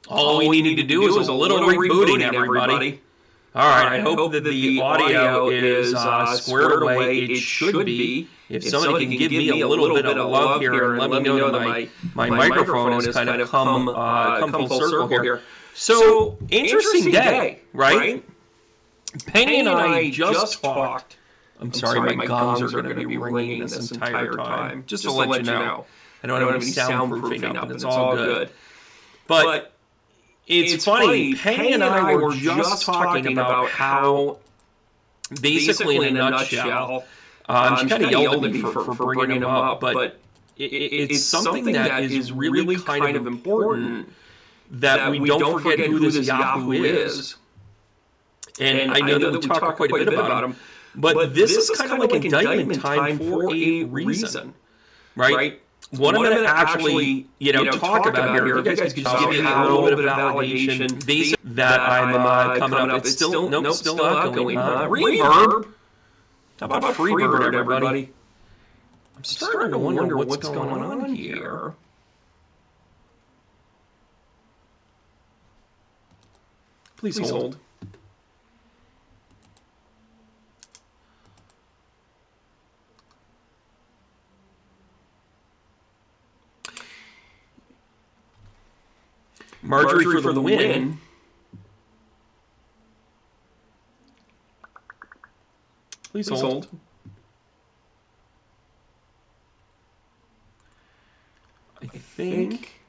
All we need to do is a little rebooting, everybody. All right, I hope that the audio is squared away. It should be. If somebody can give me a little bit of love here and let me know that my microphone has kind of come full circle here. So, interesting day, right? Penny and I just talked. I'm sorry, my gongs are going to be ringing this entire time. Just to let you know. I don't have any soundproofing up, and it's all good. But it's funny, Penny and I were just talking about how, basically in a nutshell, she kind of yelled at me for bringing him up, but it's something that is really kind of important that we don't forget who this Yahoo is. And I know that we talked quite a bit about him, but this is kind of like indictment time for a reason, right? What I'm going to actually, talk about here, if you guys could just give me a little bit of validation that I'm coming up. It's still, nope, still not going. Reverb. How about Freebird, everybody? I'm starting to wonder what's going on here. Please hold. Marjorie for the win. Please hold. I think.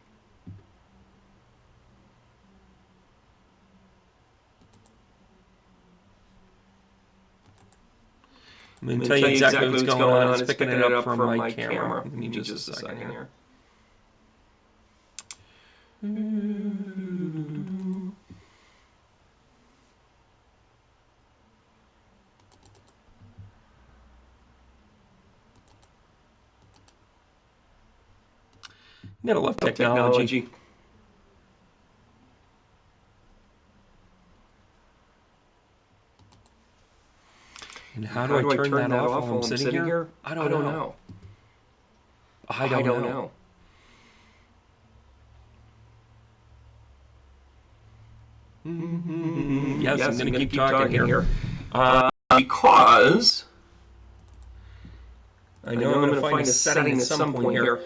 I'm going to tell you exactly what's going on. It's picking it up from my camera. Give me just a second here. Gotta love technology. And how do I turn that off while I'm sitting here? I don't know. I don't know. Yes, I'm going to keep talking here. Because I know I'm going to find a setting at some point here.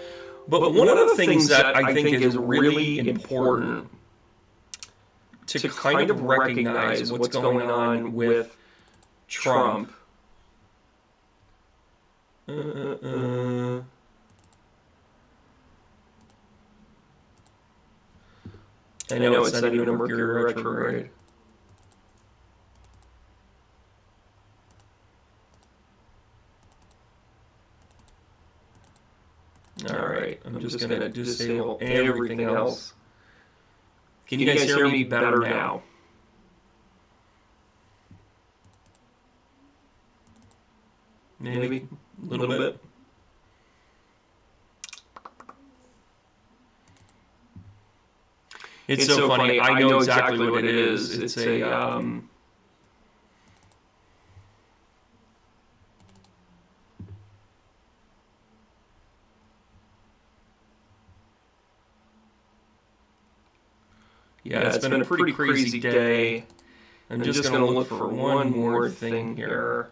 But one of the things that I think is really important to kind of recognize what's going on with Trump. I know it's not even a Mercury retrograde. All right, I'm just going to disable everything else. Can you guys hear me better now? Maybe a little bit. It's so funny. I know exactly what it is. It's a yeah, it's been a pretty crazy day. I'm just going to look for one more thing here.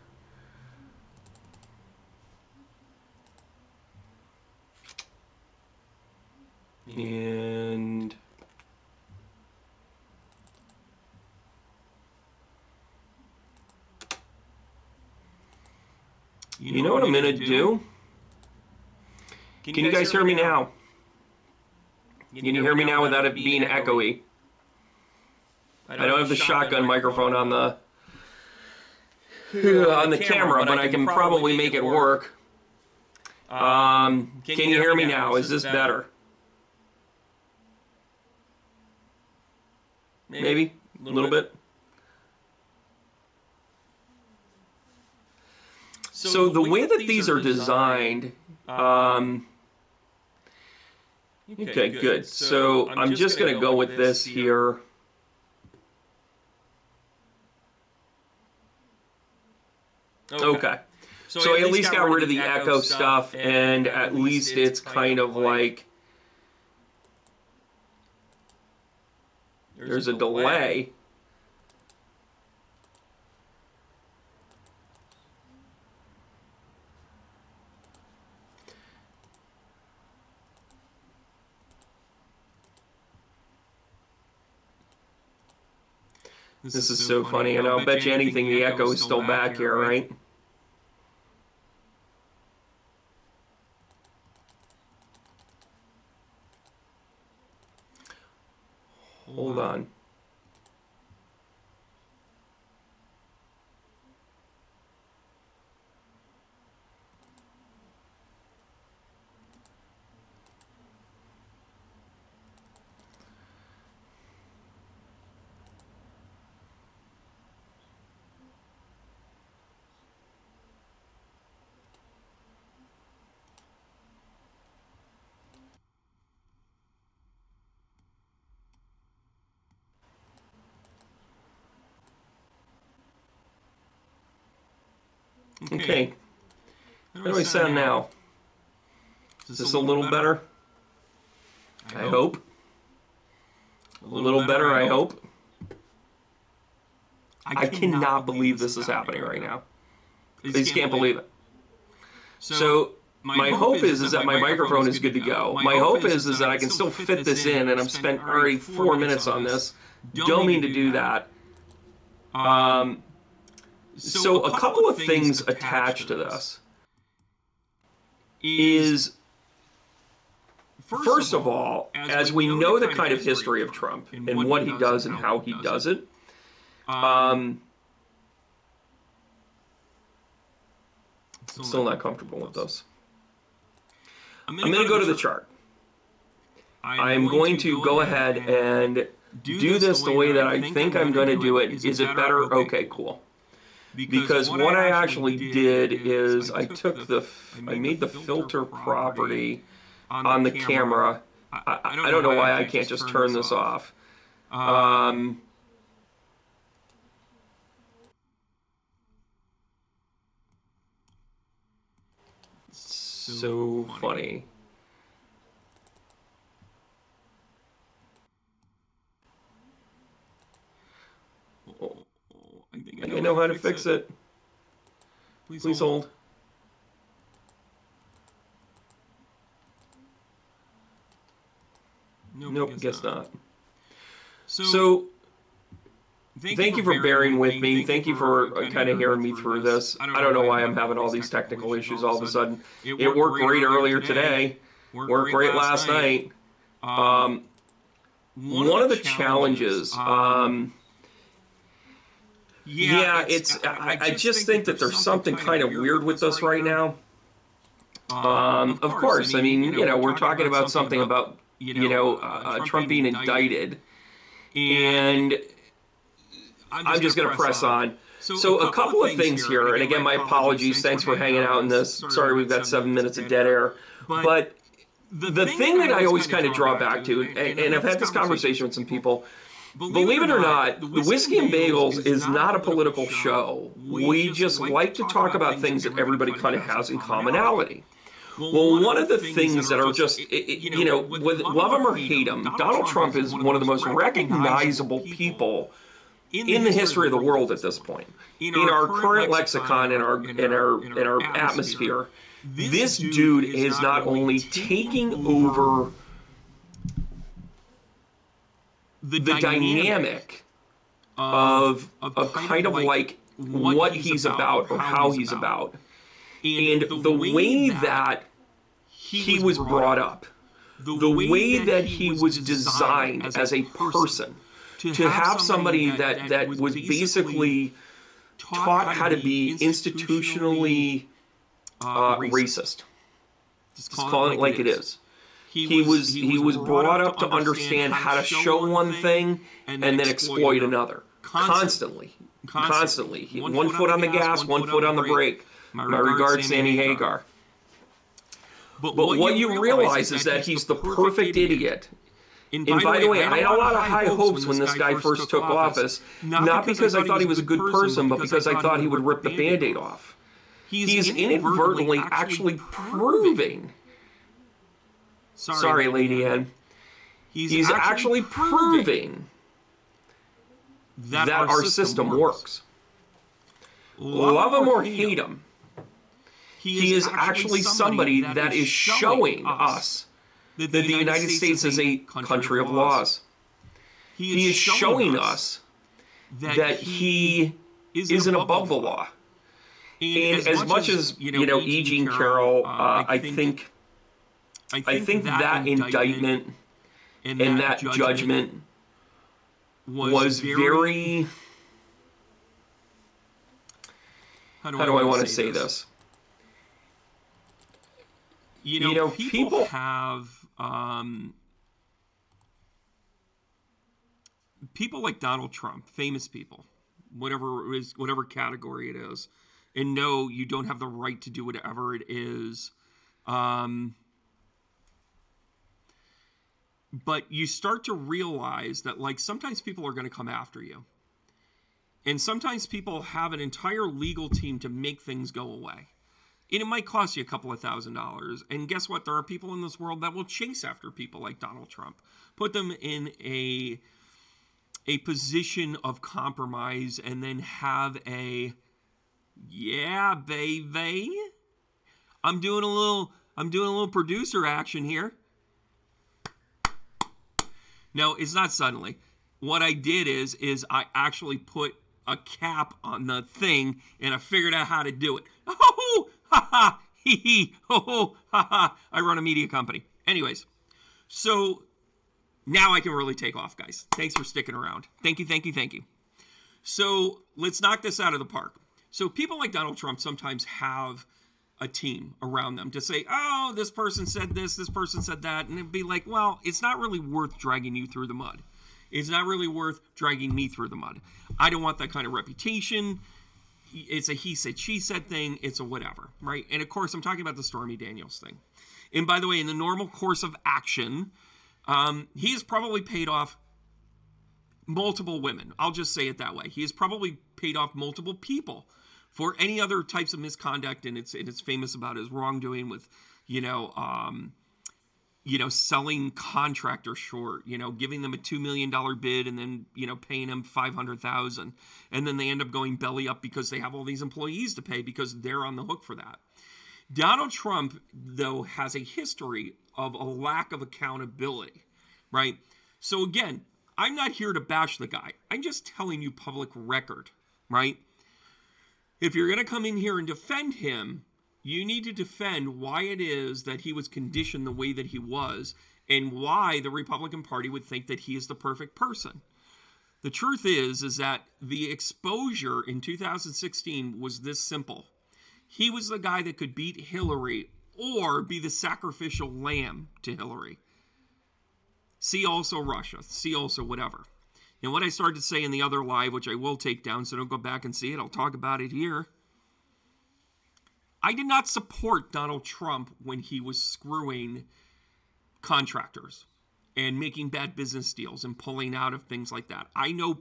And you know what I'm going to do? Can you guys hear me now? Can you hear me now without it being echoey? I don't have the shotgun microphone on the camera, but I can probably make it work. Can you hear me now? Is this better? Maybe a little bit. So the way that these are designed, okay, good. So I'm just going to go with this here. Okay. So I at least got rid of the echo stuff, and at least it's kind of like there's a delay. This is so funny, and I'll bet you anything the echo is still back here, right? Hold on. Okay, how do I sound now? Is this a little better? I hope. A little better, I hope. I cannot believe this is happening right now. I just can't believe it. So my hope is that my microphone is good to go. My hope is that I can still fit this in, and I've spent already 4 minutes on this. Don't mean to do that. So a couple of things attached to this is, first of all, as we know the kind of history of Trump and what he does and how he does it, still not comfortable with this. I'm going to go to the chart. I'm going to go ahead and do this the way that I think I'm going to do it. Is it better? Okay, cool. Because what I actually did is I made the filter property on the camera. I don't know why I can't just turn this off. So funny. Oh, I think I know how to fix it. Please hold. Nope, guess not. So thank you for bearing with me. Thank you for kind of hearing me through this. I don't know why I'm having all these technical issues all of a sudden. It worked great earlier today. Worked great last night. One of the challenges, I just think that there's something kind of weird with this right now. Of course, I mean, we're talking about something about, Trump being indicted. And I'm just going to press on. So a couple of things here, and again, my apologies. Thanks for hanging out in this. Sorry we've got 7 minutes of dead air. But the thing that I always kind of draw back to, and I've had this conversation with some people, believe it or not, the Whiskey and Bagels is not a political show. We just like to talk about things that everybody kind of has in commonality. Well, one of the things that are just, love him or hate him, Donald Trump is one of the most recognizable people in the history of the world at this point. In our current lexicon, in our atmosphere, this dude is not only taking over the dynamic of kind of like what he's about or how he's about, and the way that he was brought up, the way that he was designed as a person, to have somebody that was basically taught how to be institutionally racist. Just call it like it is. He was brought up to understand how to show one thing and then exploit another. Constantly. One foot on the gas, one foot on the brake. My regards, Sammy Hagar. But what you realize is that he's the perfect idiot. And by the way, I had a lot of high hopes when this guy first took office, not because I thought he was a good person, but because I thought he would rip the Band-Aid off. He's inadvertently actually proving, sorry, Lady Ann, he's actually proving that our system works. Love him or hate him, he is actually somebody that is showing us that the United States is a country of laws. He is showing us that he isn't above the law. And as much as, E. Jean Carroll, I think that indictment and that judgment was very, how do I want to say this? People have people like Donald Trump, famous people, whatever category it is, and no, you don't have the right to do whatever it is. But you start to realize that, like, sometimes people are going to come after you. And sometimes people have an entire legal team to make things go away. And it might cost you a couple of $1,000s. And guess what? There are people in this world that will chase after people like Donald Trump. Put them in a position of compromise and then have yeah, baby, I'm doing a little producer action here. No, it's not suddenly. What I did is I actually put a cap on the thing, and I figured out how to do it. Oh, ha, ha, hee, hee, ho, ha, ha. I run a media company. Anyways, so now I can really take off, guys. Thanks for sticking around. Thank you. So let's knock this out of the park. So people like Donald Trump sometimes have a team around them to say, oh, this person said this person said that, and it'd be like, well, it's not really worth dragging you through the mud. It's not really worth dragging me through the mud. I don't want that kind of reputation. It's a he said, she said thing. It's a whatever, right? And of course, I'm talking about the Stormy Daniels thing. And by the way, in the normal course of action, he has probably paid off multiple women. I'll just say it that way. He has probably paid off multiple people for any other types of misconduct, and it's famous about his wrongdoing with, selling contractors short, giving them a $2 million bid and then, paying them $500,000. And then they end up going belly up because they have all these employees to pay because they're on the hook for that. Donald Trump, though, has a history of a lack of accountability, right? So again, I'm not here to bash the guy. I'm just telling you public record, right? If you're going to come in here and defend him, you need to defend why it is that he was conditioned the way that he was and why the Republican Party would think that he is the perfect person. The truth is that the exposure in 2016 was this simple. He was the guy that could beat Hillary or be the sacrificial lamb to Hillary. See also Russia. See also whatever. And what I started to say in the other live, which I will take down, so don't go back and see it. I'll talk about it here. I did not support Donald Trump when he was screwing contractors and making bad business deals and pulling out of things like that. I know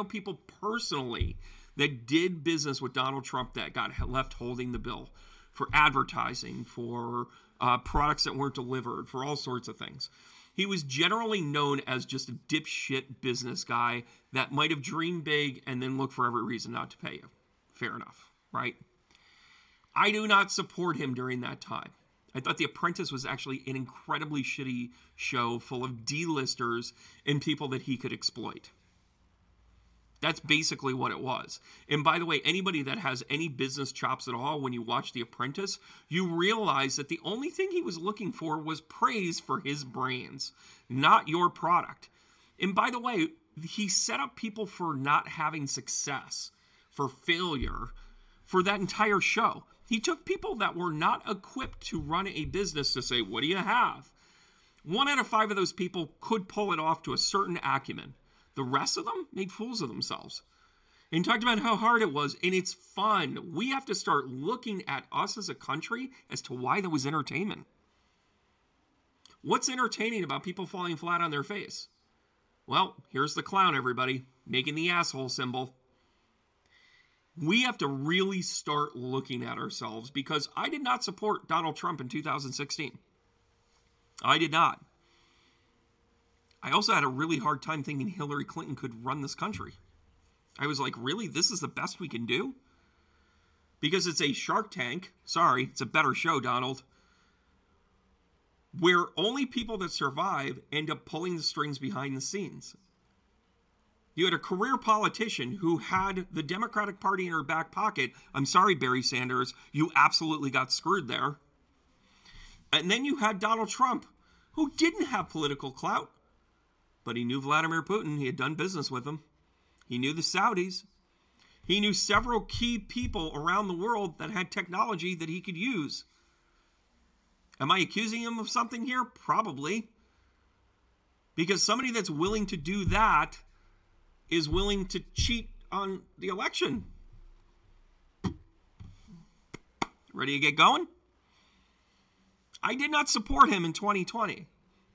people personally that did business with Donald Trump that got left holding the bill for advertising, for products that weren't delivered, for all sorts of things. He was generally known as just a dipshit business guy that might have dreamed big and then looked for every reason not to pay you. Fair enough, right? I do not support him during that time. I thought The Apprentice was actually an incredibly shitty show full of D-listers and people that he could exploit. That's basically what it was. And by the way, anybody that has any business chops at all, when you watch The Apprentice, you realize that the only thing he was looking for was praise for his brands, not your product. And by the way, he set up people for not having success, for failure, for that entire show. He took people that were not equipped to run a business to say, what do you have? 1 out of 5 of those people could pull it off to a certain acumen. The rest of them made fools of themselves. And talked about how hard it was, and it's fun. We have to start looking at us as a country as to why there was entertainment. What's entertaining about people falling flat on their face? Well, here's the clown, everybody, making the asshole symbol. We have to really start looking at ourselves, because I did not support Donald Trump in 2016. I did not. I also had a really hard time thinking Hillary Clinton could run this country. I was like, really? This is the best we can do? Because it's a Shark Tank. Sorry, it's a better show, Donald. Where only people that survive end up pulling the strings behind the scenes. You had a career politician who had the Democratic Party in her back pocket. I'm sorry, Barry Sanders, you absolutely got screwed there. And then you had Donald Trump, who didn't have political clout, but he knew Vladimir Putin. He had done business with him. He knew the Saudis. He knew several key people around the world that had technology that he could use. Am I accusing him of something here? Probably. Because somebody that's willing to do that is willing to cheat on the election. Ready to get going? I did not support him in 2020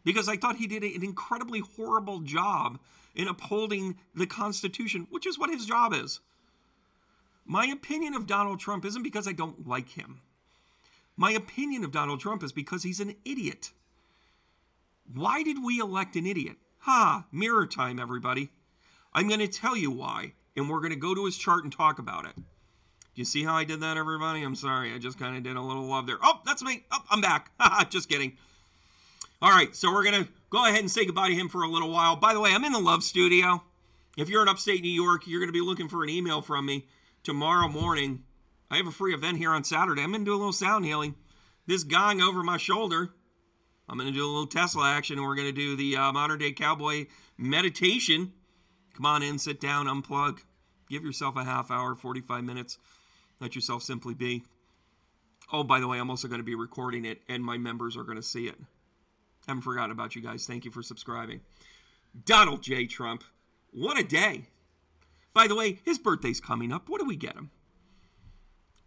because I thought he did an incredibly horrible job in upholding the Constitution, which is what his job is. My opinion of Donald Trump isn't because I don't like him. My opinion of Donald Trump is because he's an idiot. Why did we elect an idiot? Mirror time, everybody. I'm going to tell you why, and we're going to go to his chart and talk about it. You see how I did that, everybody? I'm sorry. I just kind of did a little love there. Oh, that's me. Oh, I'm back. Just kidding. All right, so we're going to go ahead and say goodbye to him for a little while. By the way, I'm in the Love Studio. If you're in upstate New York, you're going to be looking for an email from me tomorrow morning. I have a free event here on Saturday. I'm going to do a little sound healing. This gong over my shoulder. I'm going to do a little Tesla action, and we're going to do the modern day cowboy meditation. Come on in, sit down, unplug. Give yourself a half hour, 45 minutes. Let yourself simply be. Oh, by the way, I'm also going to be recording it, and my members are going to see it. Haven't forgotten about you guys. Thank you for subscribing. Donald J. Trump. What a day. By the way, his birthday's coming up. What do we get him?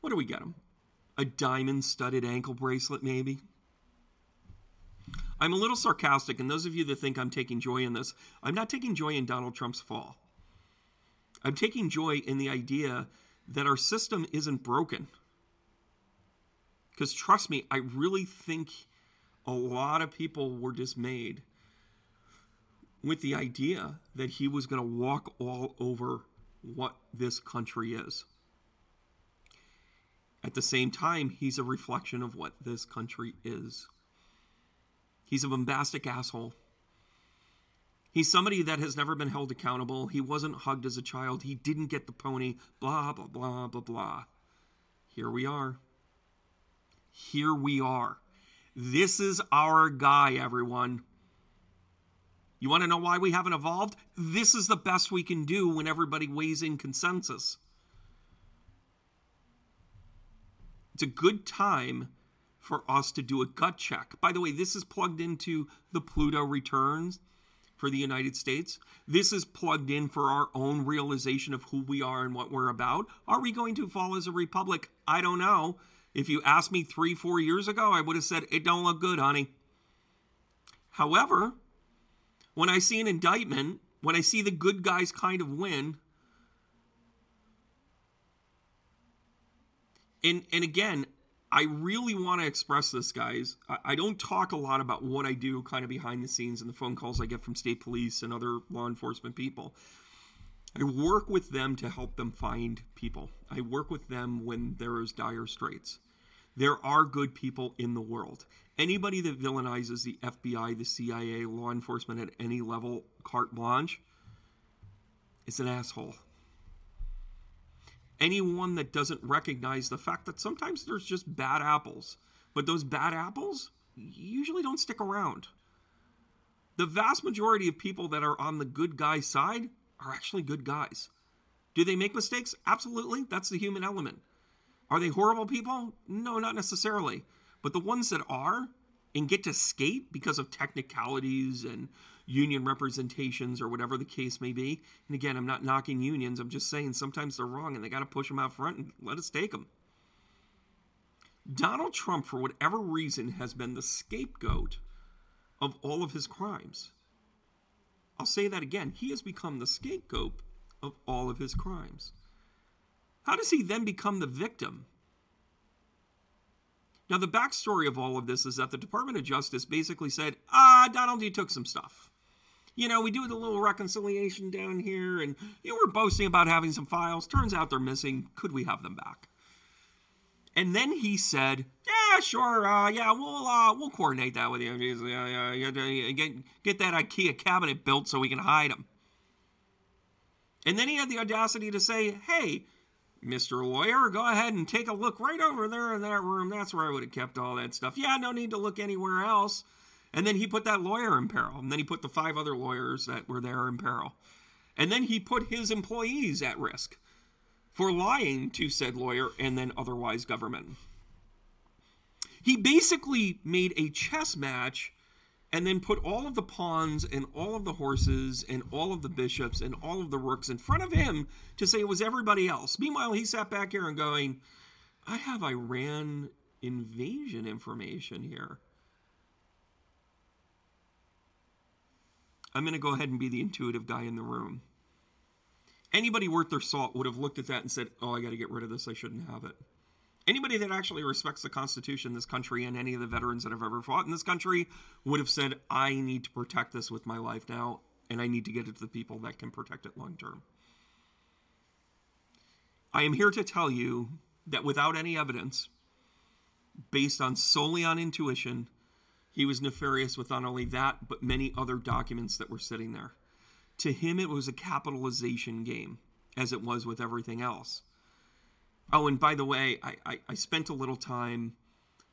What do we get him? A diamond-studded ankle bracelet, maybe? I'm a little sarcastic, and those of you that think I'm taking joy in this, I'm not taking joy in Donald Trump's fall. I'm taking joy in the idea that our system isn't broken. Because trust me, I really think a lot of people were dismayed with the idea that he was going to walk all over what this country is. At the same time, he's a reflection of what this country is. He's a bombastic asshole. He's somebody that has never been held accountable. He wasn't hugged as a child. He didn't get the pony. Blah, blah, blah, blah, blah. Here we are. Here we are. This is our guy, everyone. You want to know why we haven't evolved? This is the best we can do when everybody weighs in consensus. It's a good time for us to do a gut check. By the way, this is plugged into the Pluto returns for the United States. This is plugged in for our own realization of who we are and what we're about. Are we going to fall as a republic? I don't know. If you asked me 3-4 years ago, I would have said, it don't look good, honey. However, when I see an indictment, when I see the good guys kind of win, and again, I really want to express this, guys. I don't talk a lot about what I do kind of behind the scenes and the phone calls I get from state police and other law enforcement people. I work with them to help them find people. I work with them when there is dire straits. There are good people in the world. Anybody that villainizes the FBI, the CIA, law enforcement at any level, carte blanche, is an asshole. Anyone that doesn't recognize the fact that sometimes there's just bad apples, but those bad apples usually don't stick around. The vast majority of people that are on the good guy side are actually good guys. Do they make mistakes? Absolutely. That's the human element. Are they horrible people? No, not necessarily. But the ones that are and get to skate because of technicalities and union representations or whatever the case may be. And again, I'm not knocking unions. I'm just saying sometimes they're wrong and they got to push them out front and let us take them. Donald Trump, for whatever reason, has been the scapegoat of all of his crimes. I'll say that again. He has become the scapegoat of all of his crimes. How does he then become the victim? Now, the backstory of all of this is that the Department of Justice basically said, Donald, you took some stuff. we do the little reconciliation down here, and we're boasting about having some files. Turns out they're missing. Could we have them back? And then he said, yeah, sure, we'll coordinate that with you. Get that IKEA cabinet built so we can hide them. And then he had the audacity to say, hey, Mr. Lawyer, go ahead and take a look right over there in that room. That's where I would have kept all that stuff. Yeah, no need to look anywhere else. And then he put that lawyer in peril. And then he put the 5 other lawyers that were there in peril. And then he put his employees at risk for lying to said lawyer and then otherwise government. He basically made a chess match and then put all of the pawns and all of the horses and all of the bishops and all of the rooks in front of him to say it was everybody else. Meanwhile, he sat back here and going, I have Iran invasion information here. I'm going to go ahead and be the intuitive guy in the room. Anybody worth their salt would have looked at that and said, oh, I got to get rid of this. I shouldn't have it. Anybody that actually respects the Constitution, this country, and any of the veterans that have ever fought in this country would have said, I need to protect this with my life now, and I need to get it to the people that can protect it long term. I am here to tell you that without any evidence, based solely on intuition, he was nefarious with not only that, but many other documents that were sitting there. To him, it was a capitalization game, as it was with everything else. Oh, and by the way, I spent a little time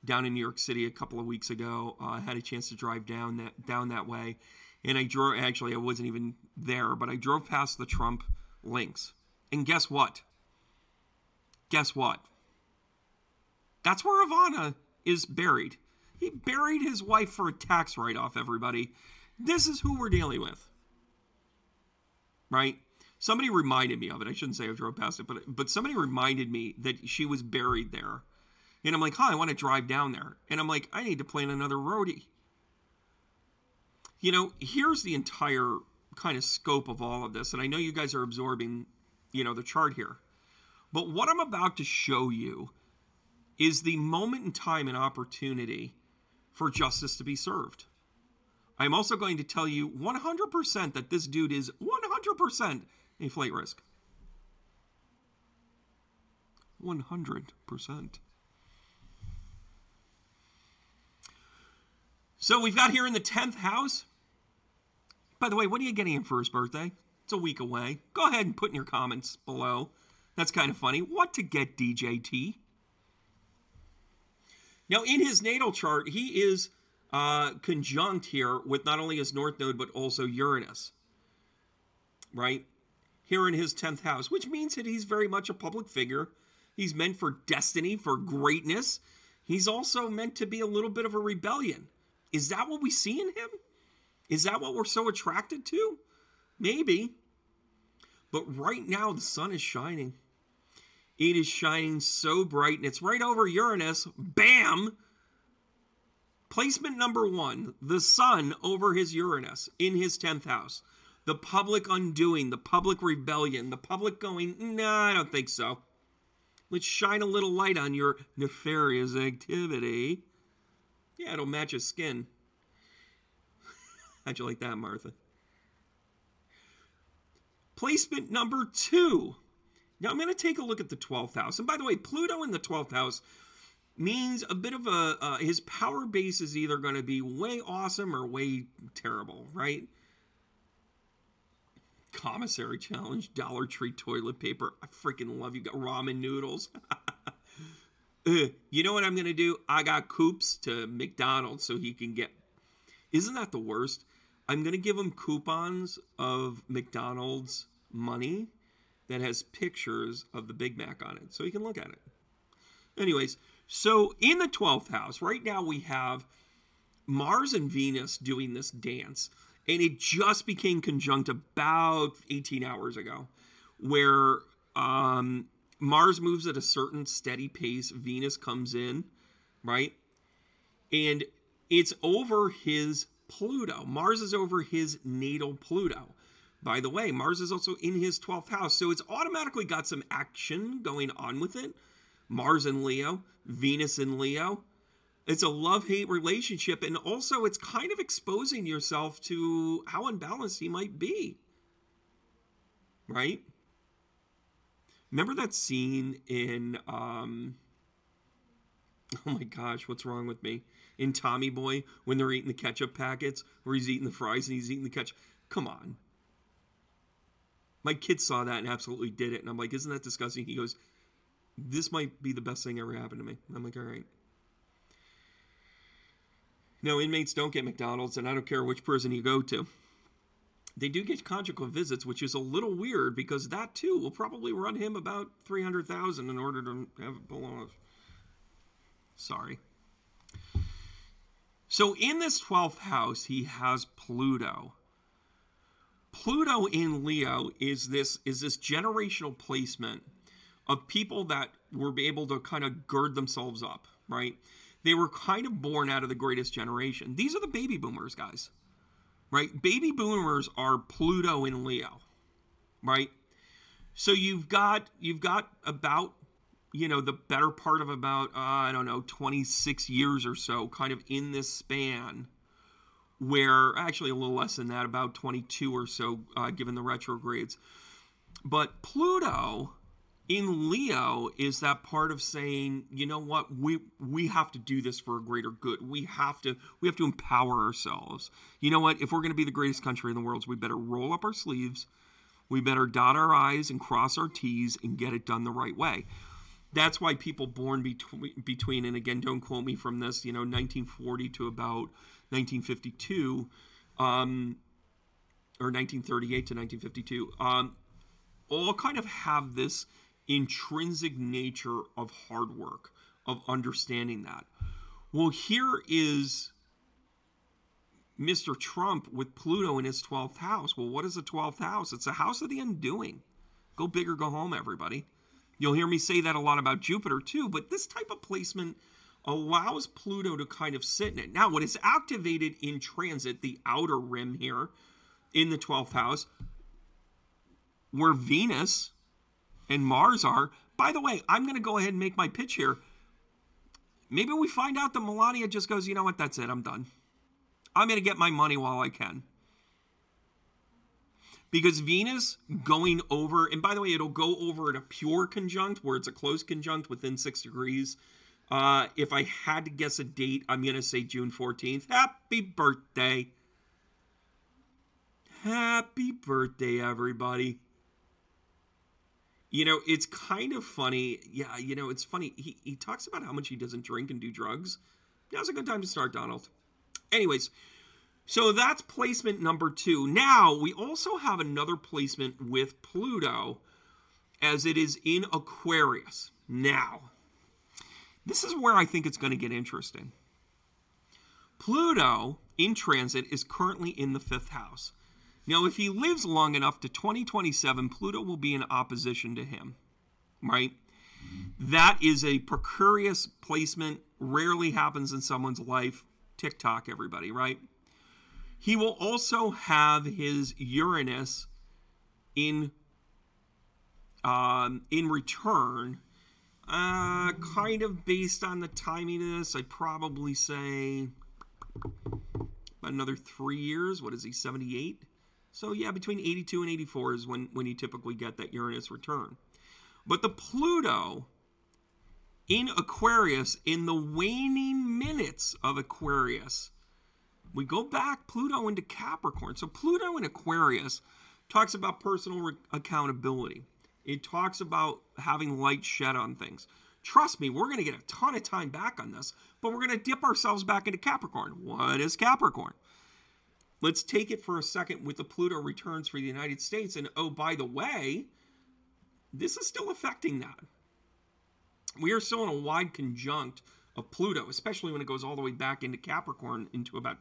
down in New York City a couple of weeks ago. I had a chance to drive down that way, and I drove. Actually, I wasn't even there, but I drove past the Trump links. And guess what? Guess what? That's where Ivana is buried. He buried his wife for a tax write-off, everybody. This is who we're dealing with. Right? Somebody reminded me of it. I shouldn't say I drove past it, but somebody reminded me that she was buried there. And I'm like, I want to drive down there. And I'm like, I need to plan another roadie. Here's the entire kind of scope of all of this. And I know you guys are absorbing, the chart here. But what I'm about to show you is the moment in time and opportunity for justice to be served. I'm also going to tell you 100% that this dude is 100% a flight risk. 100%. So we've got here in the 10th house. By the way, when are you getting him for his birthday? It's a week away. Go ahead and put in your comments below. That's kind of funny. What to get DJT? Now, in his natal chart, he is conjunct here with not only his North Node, but also Uranus. Right? Here in his 10th house, which means that he's very much a public figure. He's meant for destiny, for greatness. He's also meant to be a little bit of a rebellion. Is that what we see in him? Is that what we're so attracted to? Maybe. But right now, the sun is shining. It is shining so bright, and it's right over Uranus. Bam! Placement number 1, the sun over his Uranus in his 10th house. The public undoing, the public rebellion, the public going, nah, I don't think so. Let's shine a little light on your nefarious activity. Yeah, it'll match his skin. How'd you like that, Martha? Placement number 2. Now, I'm going to take a look at the 12th house. And by the way, Pluto in the 12th house means a bit of his power base is either going to be way awesome or way terrible, right? Commissary challenge, Dollar Tree toilet paper. I freaking love you. Got ramen noodles. You know what I'm going to do? I got coupons to McDonald's so he can get... Isn't that the worst? I'm going to give him coupons of McDonald's money that has pictures of the Big Mac on it, so he can look at it. Anyways, so in the 12th house, right now we have Mars and Venus doing this dance, and it just became conjunct about 18 hours ago, where Mars moves at a certain steady pace, Venus comes in, right? And it's over his Pluto. Mars is over his natal Pluto. By the way, Mars is also in his 12th house, so it's automatically got some action going on with it. Mars in Leo, Venus in Leo. It's a love-hate relationship, and also it's kind of exposing yourself to how unbalanced he might be, right? Remember that scene in, oh my gosh, what's wrong with me? In Tommy Boy, when they're eating the ketchup packets, where he's eating the fries and he's eating the ketchup. Come on. My kid saw that and absolutely did it, and I'm like, isn't that disgusting? He goes, this might be the best thing ever happened to me. I'm like, all right. No, inmates don't get McDonald's, and I don't care which prison you go to. They do get conjugal visits, which is a little weird because that too will probably run him about $300,000 in order to have it pull off. Sorry. So in this 12th house, he has Pluto. Pluto in Leo is this generational placement of people that were able to kind of gird themselves up, right? They were kind of born out of the greatest generation. These are the baby boomers, guys, right? Baby boomers are Pluto in Leo, right? So you've got about, the better part of about, 26 years or so kind of in this span where, actually a little less than that, about 22 or so, given the retrogrades. But Pluto in Leo is that part of saying, you know what, we have to do this for a greater good. We have to empower ourselves. You know what, if we're going to be the greatest country in the world, we better roll up our sleeves. We better dot our I's and cross our T's and get it done the right way. That's why people born between, and again, don't quote me from this, 1940 to about 1952, or 1938 to 1952, all kind of have this intrinsic nature of hard work, of understanding that. Well, here is Mr. Trump with Pluto in his 12th house. Well, what is the 12th house? It's a house of the undoing. Go big or go home, everybody. You'll hear me say that a lot about Jupiter too, but this type of placement allows Pluto to kind of sit in it. Now, when it's activated in transit, the outer rim here in the 12th house, where Venus and Mars are. By the way, I'm going to go ahead and make my pitch here. Maybe we find out that Melania just goes, you know what, that's it, I'm done. I'm going to get my money while I can. Because Venus going over, and by the way, it'll go over at a pure conjunct, where it's a close conjunct within 6 degrees. If I had to guess a date, I'm going to say June 14th. Happy birthday. Happy birthday, everybody. It's kind of funny. Yeah, it's funny. He talks about how much he doesn't drink and do drugs. Now's a good time to start, Donald. Anyways, so that's placement number 2. Now, we also have another placement with Pluto, as it is in Aquarius. Now, this is where I think it's going to get interesting. Pluto in transit is currently in the 5th house. Now, if he lives long enough to 2027, Pluto will be in opposition to him, right? That is a precarious placement, rarely happens in someone's life. TikTok, everybody, right? He will also have his Uranus in return, kind of based on the timing of this. I'd probably say about another 3 years. What is he, 78? So yeah, between 82 and 84 is when you typically get that Uranus return. But the Pluto in Aquarius, in the waning minutes of Aquarius, we go back Pluto into Capricorn. So Pluto in Aquarius talks about personal accountability. It talks about having light shed on things. Trust me, we're going to get a ton of time back on this, but we're going to dip ourselves back into Capricorn. What is Capricorn? Let's take it for a second with the Pluto returns for the United States. And oh, by the way, this is still affecting that. We are still in a wide conjunct of Pluto, especially when it goes all the way back into Capricorn into about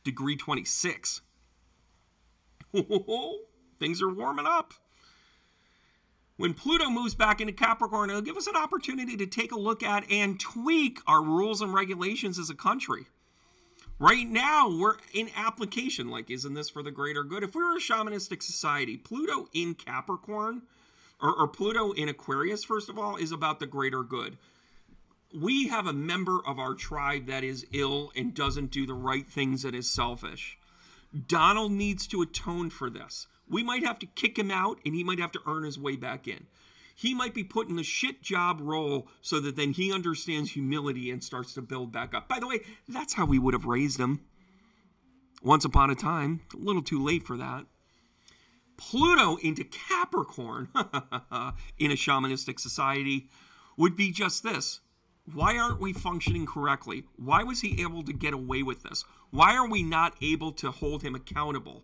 degree 26. Things are warming up. When Pluto moves back into Capricorn, it'll give us an opportunity to take a look at and tweak our rules and regulations as a country. Right now, we're in application, like, isn't this for the greater good? If we were a shamanistic society, Pluto in Capricorn, or Pluto in Aquarius, first of all, is about the greater good. we have a member of our tribe that is ill and doesn't do the right things, that is selfish. Donald needs to atone for this. We might have to kick him out, and he might have to earn his way back in. He might be put in the shit job role so that then he understands humility and starts to build back up. By the way, that's how we would have raised him once upon a time. A little too late for that. Pluto into Capricorn in a shamanistic society would be just this. Why aren't we functioning correctly? Why was he able to get away with this? Why are we not able to hold him accountable?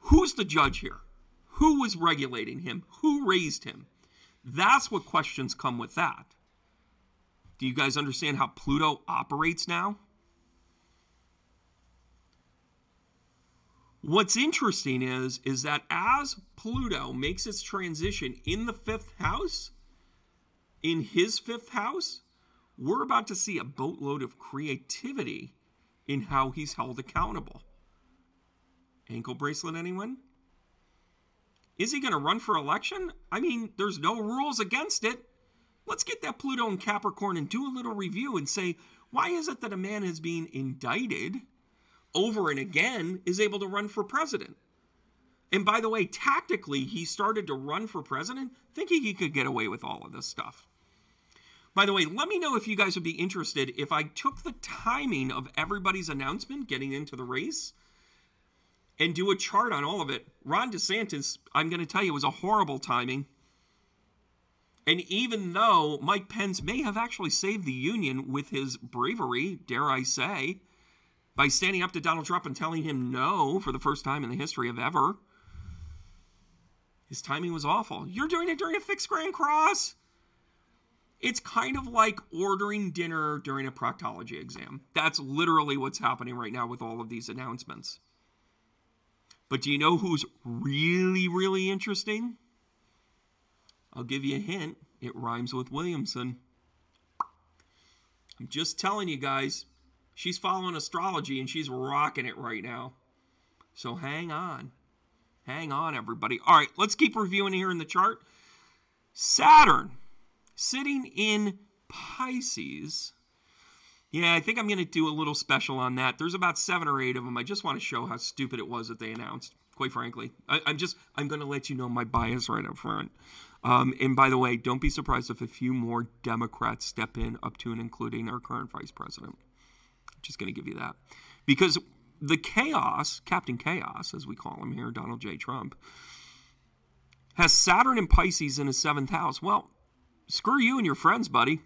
Who's the judge here? Who was regulating him? Who raised him? That's what questions come with that. Do you guys understand how Pluto operates now? What's interesting is that as Pluto makes its transition in the fifth house, in his fifth house, we're about to see a boatload of creativity in how he's held accountable. Ankle bracelet, anyone? Is he going to run for election? I mean, there's no rules against it. Let's get that Pluto and Capricorn and do a little review and say, why is it that a man is being indicted over and again is able to run for president? And by the way, tactically, he started to run for president thinking he could get away with all of this stuff. By the way, let me know if you guys would be interested if I took the timing of everybody's announcement getting into the race and do a chart on all of it. Ron DeSantis, I'm going to tell you, was a horrible timing. And even though Mike Pence may have actually saved the union with his bravery, dare I say, by standing up to Donald Trump and telling him no for the first time in the history of ever, his timing was awful. You're doing it during a fixed Grand Cross. It's kind of like ordering dinner during a proctology exam. That's literally what's happening right now with all of these announcements. But do you know who's really, really interesting? I'll give you a hint. It rhymes with Williamson. I'm just telling you guys, she's following astrology and she's rocking it right now. So hang on. Hang on, everybody. All right, let's keep reviewing here in the chart. Saturn sitting in Pisces. Yeah, I think I'm going to do a little special on that. There's about 7 or 8 of them. I just want to show how stupid it was that they announced, quite frankly. I'm going to let you know my bias right up front. And by the way, don't be surprised if a few more Democrats step in, up to and including our current vice president. I'm just going to give you that. Because the chaos, Captain Chaos, as we call him here, Donald J. Trump, has Saturn and Pisces in his 7th house. Well, screw you and your friends, buddy.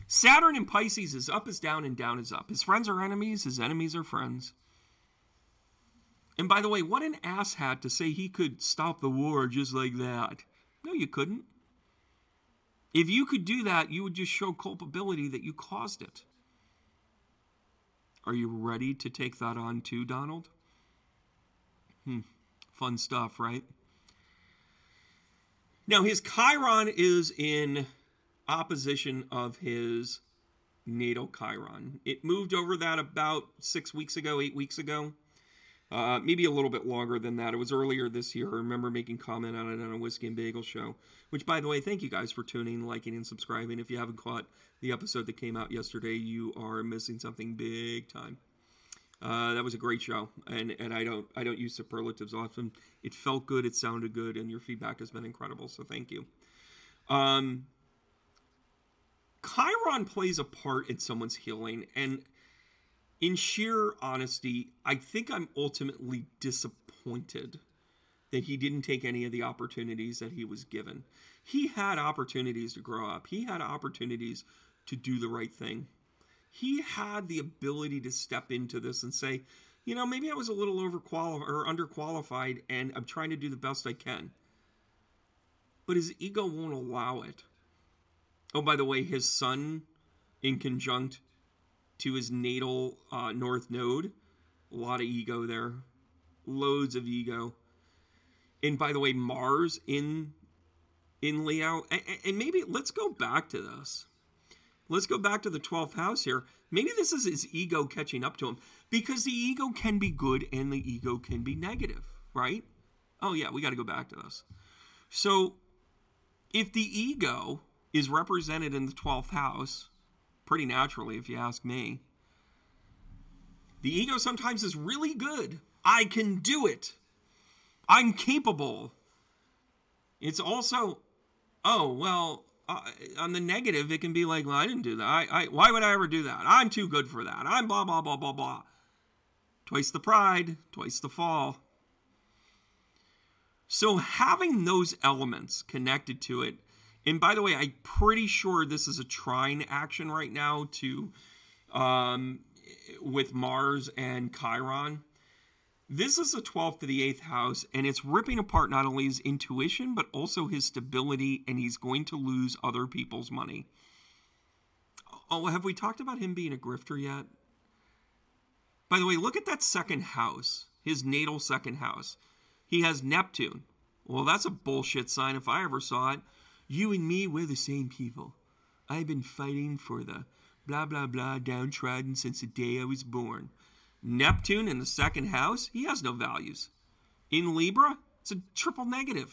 Saturn in Pisces is up is down and down is up. His friends are enemies, his enemies are friends. And by the way, what an asshat to say he could stop the war just like that. No, you couldn't. If you could do that, you would just show culpability that you caused it. Are you ready to take that on too, Donald? Fun stuff, right? Now, his Chiron is in opposition of his natal Chiron. It moved over that about 6 weeks ago, 8 weeks ago. Maybe a little bit longer than that. It was earlier this year. I remember making comment on it on a Whiskey and Bagel show. Which, by the way, thank you guys for tuning, liking, and subscribing. If you haven't caught the episode that came out yesterday, you are missing something big time. That was a great show, and I don't use superlatives often. It felt good, it sounded good, and your feedback has been incredible. So thank you. Chiron plays a part in someone's healing, and in sheer honesty, I think I'm ultimately disappointed that he didn't take any of the opportunities that he was given. He had opportunities to grow up. He had opportunities to do the right thing. He had the ability to step into this and say, you know, maybe I was a little overqualified or underqualified, and I'm trying to do the best I can. But his ego won't allow it. Oh, by the way, his sun in conjunct to his natal North Node, a lot of ego there, loads of ego. And by the way, Mars in Leo, and maybe let's go back to this. Let's go back to the 12th house here. Maybe this is his ego catching up to him, because the ego can be good and the ego can be negative, right? Oh yeah, we got to go back to this. So if the ego is represented in the 12th house, pretty naturally if you ask me. The ego sometimes is really good. I can do it. I'm capable. It's also, on the negative, it can be like, well, I didn't do that. Why would I ever do that? I'm too good for that. I'm blah, blah, blah, blah, blah. Twice the pride, twice the fall. So having those elements connected to it, and by the way, I'm pretty sure this is a trine action right now with Mars and Chiron. This is the 12th to the 8th house, and it's ripping apart not only his intuition, but also his stability, and he's going to lose other people's money. Oh, have we talked about him being a grifter yet? By the way, look at that second house, his natal second house. He has Neptune. Well, that's a bullshit sign if I ever saw it. You and me, we're the same people. I've been fighting for the blah, blah, blah, downtrodden since the day I was born. Neptune in the second house, he has no values. In Libra, it's a triple negative.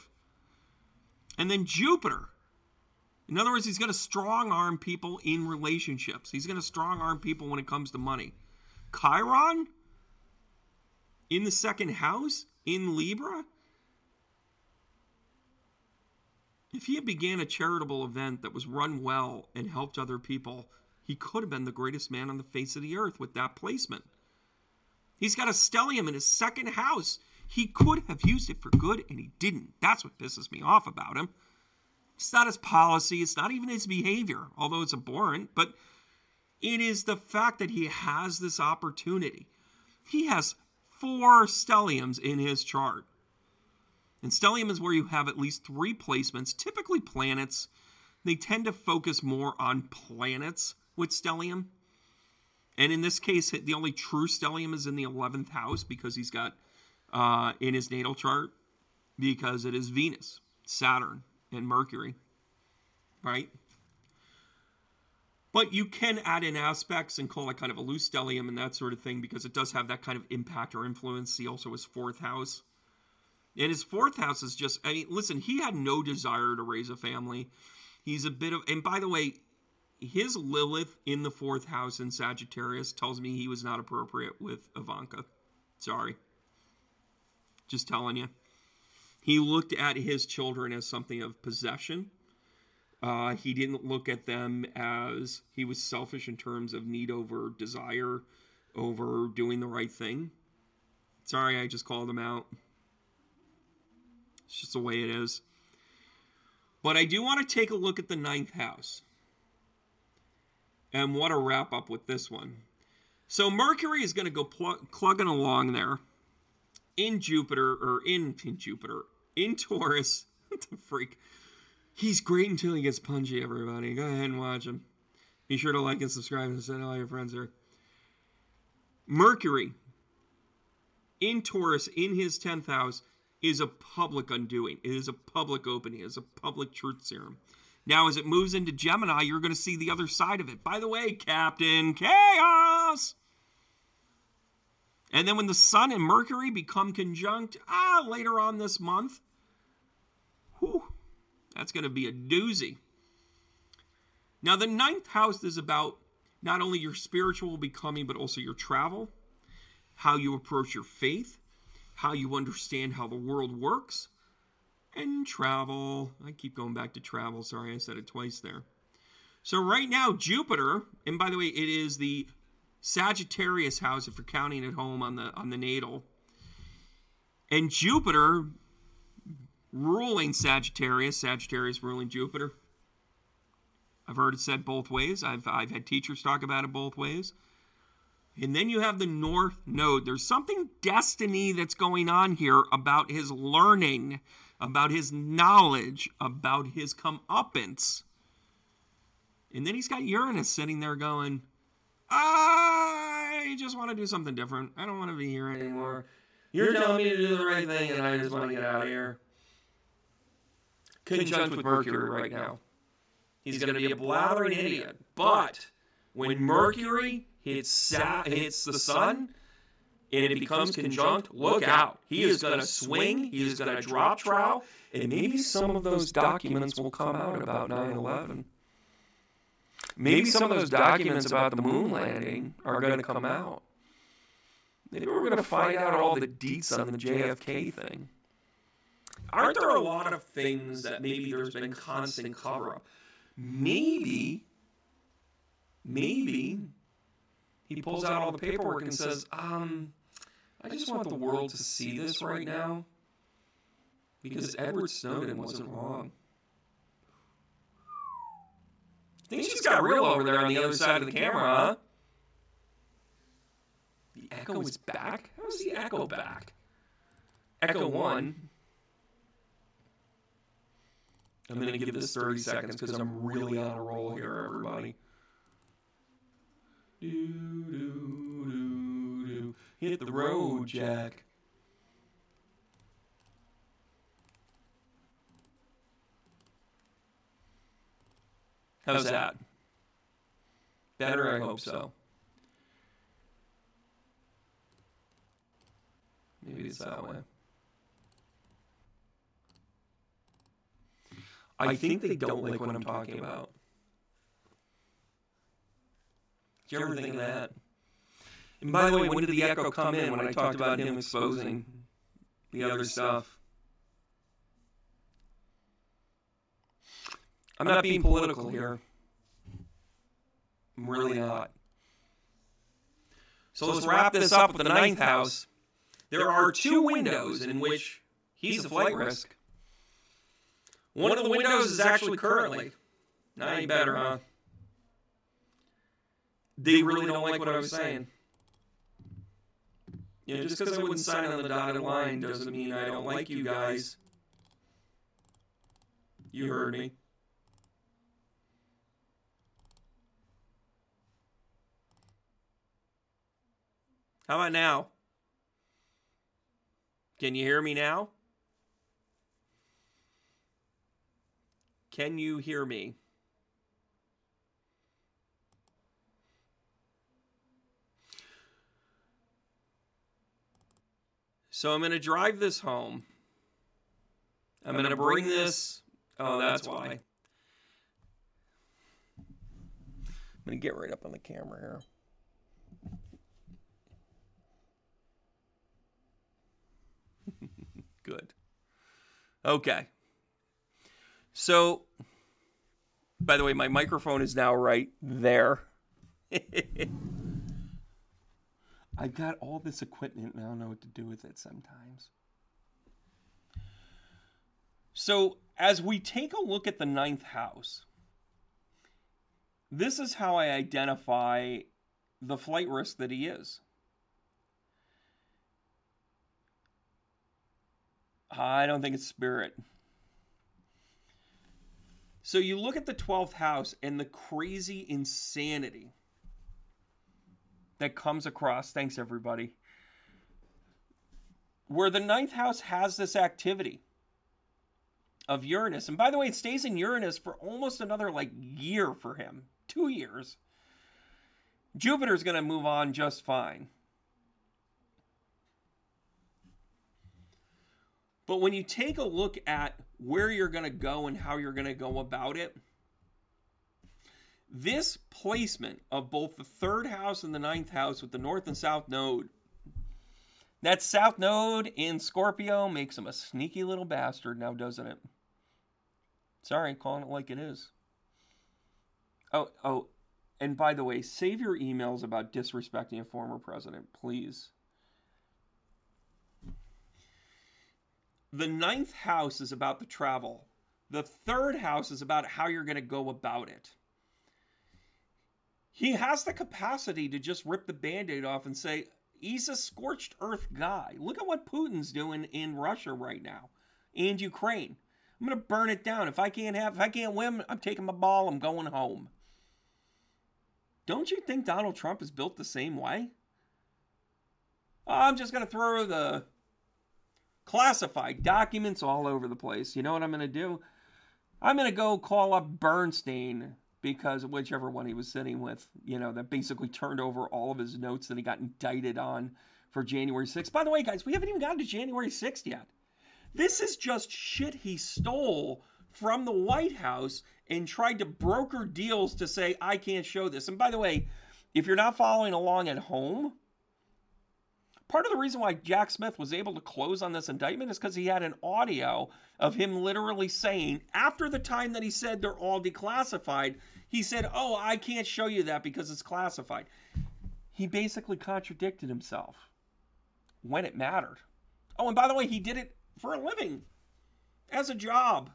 And then Jupiter. In other words, he's going to strong-arm people in relationships. He's going to strong-arm people when it comes to money. Chiron in the second house, in Libra. If he had began a charitable event that was run well and helped other people, he could have been the greatest man on the face of the earth with that placement. He's got a stellium in his second house. He could have used it for good, and he didn't. That's what pisses me off about him. It's not his policy. It's not even his behavior, although it's abhorrent. But it is the fact that he has this opportunity. He has 4 stelliums in his chart. And stellium is where you have at least 3 placements, typically planets. They tend to focus more on planets with stellium. And in this case, the only true stellium is in the 11th house because he's got, in his natal chart, because it is Venus, Saturn, and Mercury, right? But you can add in aspects and call it kind of a loose stellium and that sort of thing because it does have that kind of impact or influence. He also has 4th house. And his 4th house is just, listen, he had no desire to raise a family. He's a bit of, and by the way, his Lilith in the 4th house in Sagittarius tells me he was not appropriate with Ivanka. Sorry. Just telling you. He looked at his children as something of possession. He didn't look at them as he was selfish in terms of need over desire, over doing the right thing. Sorry, I just called him out. It's just the way it is. But I do want to take a look at the 9th house. And what a wrap up with this one. So Mercury is going to go plugging along there in Jupiter, in Taurus. What the freak? He's great until he gets punchy, everybody. Go ahead and watch him. Be sure to like and subscribe and send all your friends here. Mercury in Taurus in his 10th house is a public undoing. It is a public opening. It is a public truth serum. Now, as it moves into Gemini, you're going to see the other side of it. By the way, Captain Chaos! And then when the Sun and Mercury become conjunct, later on this month, that's going to be a doozy. Now, the 9th house is about not only your spiritual becoming, but also your travel, how you approach your faith, how you understand how the world works, and travel. I keep going back to travel. Sorry, I said it twice there. So right now, Jupiter, and by the way, it is the Sagittarius house if you're counting at home on the natal. And Jupiter ruling Sagittarius ruling Jupiter. I've heard it said both ways. I've had teachers talk about it both ways. And then you have the North Node. There's something destiny that's going on here about his learning, about his knowledge, about his comeuppance. And then he's got Uranus sitting there going, I just want to do something different. I don't want to be here anymore. You're telling me to do the right thing, and I just want to get out of here. Conjunct with Mercury right now. He's going to be a blathering idiot. But when Mercury hits the Sun, and it becomes conjunct, look out. He is going to swing, he is going to drop trowel, and maybe some of those documents will come out about 9/11. Maybe some of those documents about the moon landing are going to come out. Maybe we're going to find out all the deets on the JFK thing. Aren't there a lot of things that maybe there's been constant cover-up? Maybe he pulls out all the paperwork and says, I just want the world to see this right now because Edward Snowden wasn't wrong. Things just got real over there on the other side of the camera, huh? The echo is back? How is the echo back? Echo 1. I'm going to give this 30 seconds because I'm really on a roll here, everybody. Do. Hit the road, Jack. How's that? Better? I hope so. Maybe it's that way. I think they don't like what I'm talking about. Did you ever think of that? And by the way, when did the echo come in when I talked about him exposing the other stuff? I'm not being political here. I'm really not. So let's wrap this up with the 9th house. There are 2 windows in which he's a flight risk. One of the windows is actually currently. Now you better, huh? They really don't like what I was saying. You know, just because I wouldn't sign on the dotted line doesn't mean I don't like you guys. You heard me. How about now? Can you hear me now? Can you hear me? So I'm going to drive this home. I'm going to bring this. Oh, that's why. I'm going to get right up on the camera here. Good. Okay. So, by the way, my microphone is now right there. I've got all this equipment and I don't know what to do with it sometimes. So, as we take a look at the 9th house, this is how I identify the flight risk that he is. I don't think it's spirit. So you look at the 12th house and the crazy insanity that comes across. Thanks, everybody. Where the 9th house has this activity of Uranus. And by the way, it stays in Uranus for almost another year for him. 2 years. Jupiter's going to move on just fine. But when you take a look at where you're going to go and how you're going to go about it, this placement of both the 3rd house and the 9th house with the north and south node, that south node in Scorpio makes him a sneaky little bastard now, doesn't it? Sorry, calling it like it is. Oh, and by the way, save your emails about disrespecting a former president, please. The 9th house is about the travel. The 3rd house is about how you're going to go about it. He has the capacity to just rip the Band-Aid off and say, he's a scorched earth guy. Look at what Putin's doing in Russia right now and Ukraine. I'm going to burn it down. If I can't win, I'm taking my ball, I'm going home. Don't you think Donald Trump is built the same way? I'm just going to throw the classified documents all over the place. You know what I'm going to do? I'm going to go call up Bernstein, because whichever one he was sitting with, that basically turned over all of his notes that he got indicted on for January 6th. By the way, guys, we haven't even gotten to January 6th yet. This is just shit he stole from the White House and tried to broker deals to say, I can't show this. And by the way, if you're not following along at home, part of the reason why Jack Smith was able to close on this indictment is because he had an audio of him literally saying, after the time that he said they're all declassified, he said, oh, I can't show you that because it's classified. He basically contradicted himself when it mattered. Oh, and by the way, he did it for a living, as a job.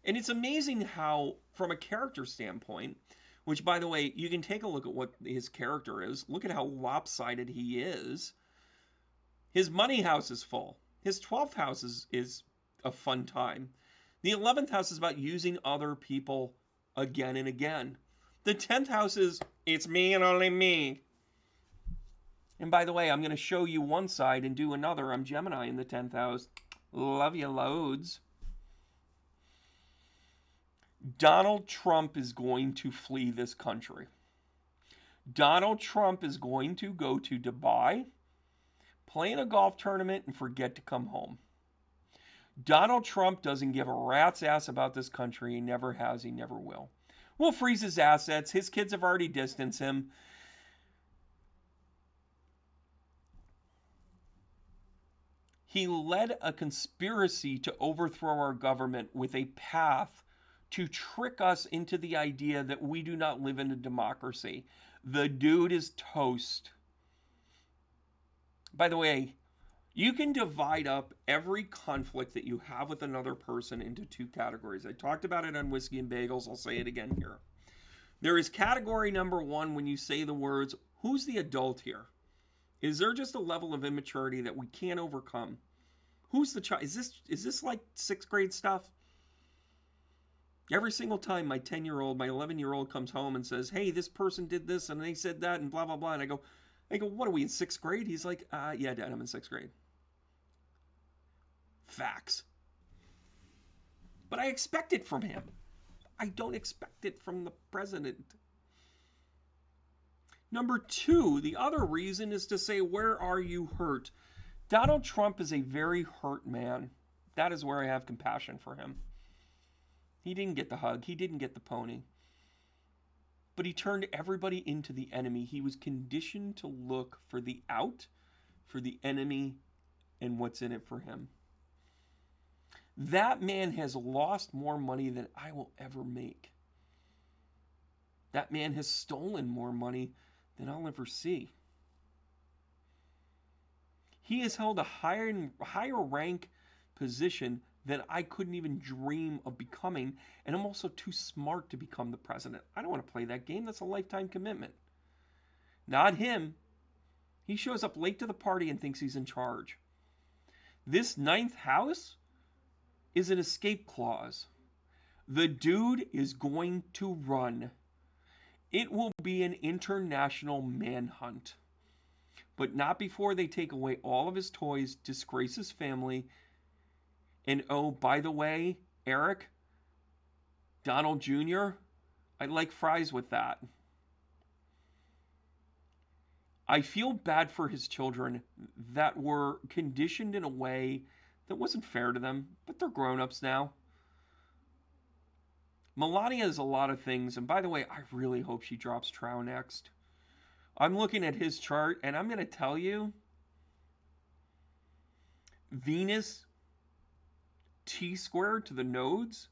And it's amazing how, from a character standpoint, which, by the way, you can take a look at what his character is. Look at how lopsided he is. His money house is full. His 12th house is a fun time. The 11th house is about using other people again and again. The 10th house is, it's me and only me. And by the way, I'm going to show you one side and do another. I'm Gemini in the 10th house. Love you loads. Donald Trump is going to flee this country. Donald Trump is going to go to Dubai, play in a golf tournament, and forget to come home. Donald Trump doesn't give a rat's ass about this country. He never has. He never will. We'll freeze his assets. His kids have already distanced him. He led a conspiracy to overthrow our government with a path to trick us into the idea that we do not live in a democracy. The dude is toast. By the way, you can divide up every conflict that you have with another person into two categories. I talked about it on Whiskey and Bagels. I'll say it again here. There is category number one when you say the words, who's the adult here? Is there just a level of immaturity that we can't overcome? Who's the child? Is this like 6th grade stuff? Every single time my 10-year-old, my 11-year-old comes home and says, hey, this person did this and they said that and blah, blah, blah. And I go, what are we in 6th grade? He's like, yeah, Dad, I'm in 6th grade. Facts. But I expect it from him. I don't expect it from the president. Number two, the other reason is to say, where are you hurt? Donald Trump is a very hurt man. That is where I have compassion for him. He didn't get the hug. He didn't get the pony. But he turned everybody into the enemy. He was conditioned to look for the out, for the enemy, and what's in it for him. That man has lost more money than I will ever make. That man has stolen more money than I'll ever see. He has held a higher rank position than I couldn't even dream of becoming, and I'm also too smart to become the president. I don't want to play that game. That's a lifetime commitment. Not him. He shows up late to the party and thinks he's in charge. This 9th house is an escape clause. The dude is going to run. It will be an international manhunt. But not before they take away all of his toys, disgrace his family, and oh, by the way, Eric, Donald Jr., I like fries with that. I feel bad for his children that were conditioned in a way that wasn't fair to them, but they're grown-ups now. Melania is a lot of things, and by the way, I really hope she drops Trow next. I'm looking at his chart, and I'm going to tell you, Venus T-squared to the nodes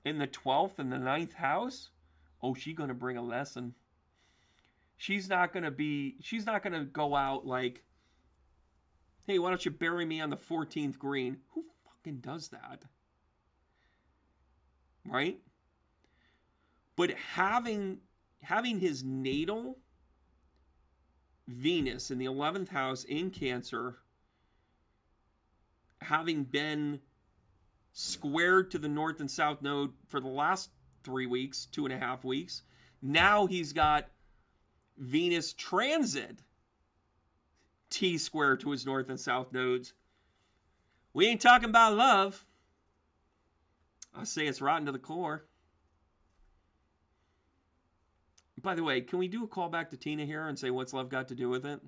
in the 12th and the 9th house, oh, she's going to bring a lesson. She's not going to go out like, hey, why don't you bury me on the 14th green? Who fucking does that? Right? But having his natal Venus in the 11th house in Cancer, having been squared to the north and south node for the last 3 weeks, 2.5 weeks, now he's got Venus transit T-squared to his north and south nodes. We ain't talking about love. I say it's rotten to the core. By the way, can we do a call back to Tina here and say what's love got to do with it?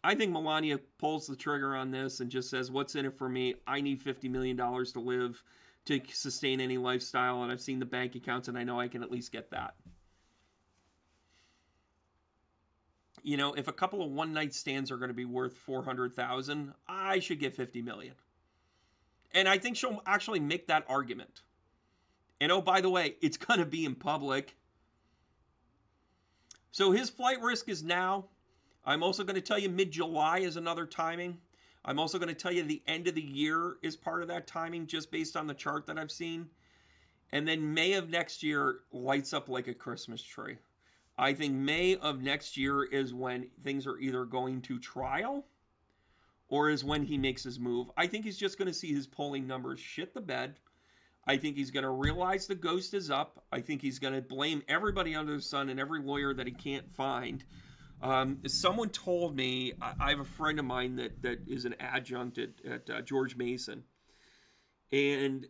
I think Melania pulls the trigger on this and just says, what's in it for me? I need $50 million to live, to sustain any lifestyle, and I've seen the bank accounts, and I know I can at least get that. You know, if a couple of one-night stands are going to be worth $400,000, I should get $50 million. And I think she'll actually make that argument. And oh, by the way, it's going to be in public. So his flight risk is now. I'm also going to tell you mid-July is another timing. I'm also going to tell you the end of the year is part of that timing, just based on the chart that I've seen. And then May of next year lights up like a Christmas tree. I think May of next year is when things are either going to trial or is when he makes his move. I think he's just going to see his polling numbers shit the bed. I think he's going to realize the ghost is up. I think he's going to blame everybody under the sun and every lawyer that he can't find. Someone told me, I have a friend of mine that is an adjunct at George Mason, and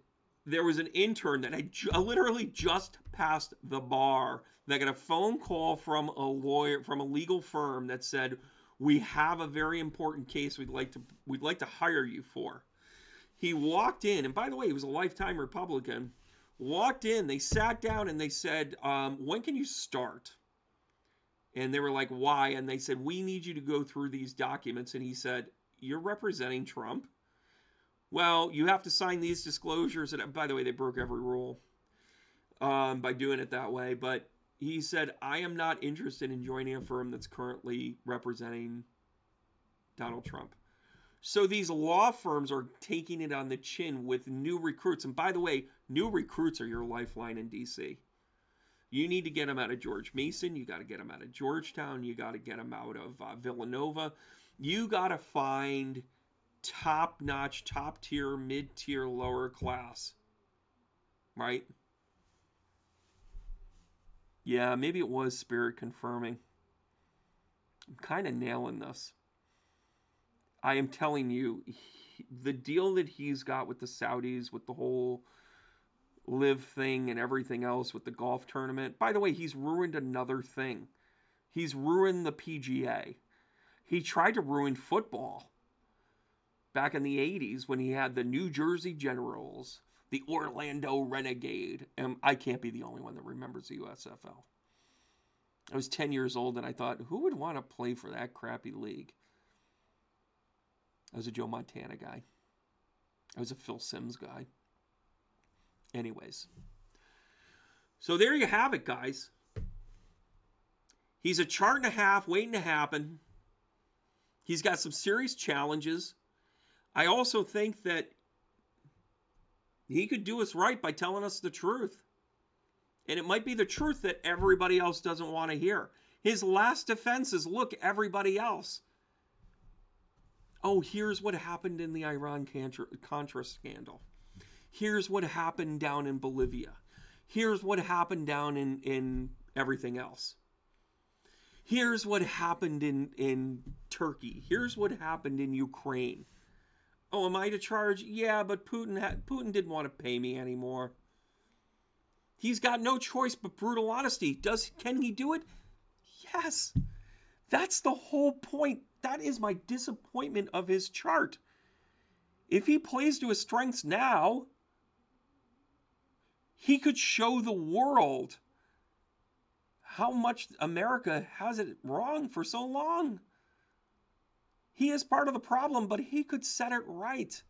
there was an intern that had literally just passed the bar that got a phone call from a lawyer, from a legal firm, that said, we have a very important case we'd like to hire you for. He walked in, and by the way, he was a lifetime Republican. Walked in, they sat down and they said, when can you start? And they were like, why? And they said, we need you to go through these documents. And he said, you're representing Trump? Well, you have to sign these disclosures. And by the way, they broke every rule by doing it that way. But he said, I am not interested in joining a firm that's currently representing Donald Trump. So these law firms are taking it on the chin with new recruits. And by the way, new recruits are your lifeline in D.C. You need to get them out of George Mason. You got to get them out of Georgetown. You got to get them out of Villanova. You got to find top-notch, top-tier, mid-tier, lower class. Right? Yeah, maybe it was Spirit confirming. I'm kind of nailing this. I am telling you, the deal that he's got with the Saudis, with the whole live thing and everything else, with the golf tournament. By the way, he's ruined another thing. He's ruined the PGA. He tried to ruin football back in the 80s when he had the New Jersey Generals, the Orlando Renegade. And I can't be the only one that remembers the USFL. I was 10 years old and I thought, who would want to play for that crappy league? I was a Joe Montana guy. I was a Phil Simms guy. Anyways. So there you have it, guys. He's a chart and a half waiting to happen. He's got some serious challenges. I also think that he could do us right by telling us the truth. And it might be the truth that everybody else doesn't want to hear. His last defense is, look, everybody else. Oh, here's what happened in the Iran-Contra scandal. Here's what happened down in Bolivia. Here's what happened down in everything else. Here's what happened in Turkey. Here's what happened in Ukraine. Oh, am I to charge? Yeah, but Putin didn't want to pay me anymore. He's got no choice but brutal honesty. Can he do it? Yes. That's the whole point. That is my disappointment of his chart. If he plays to his strengths now, he could show the world how much America has it wrong for so long. He is part of the problem, but he could set it right.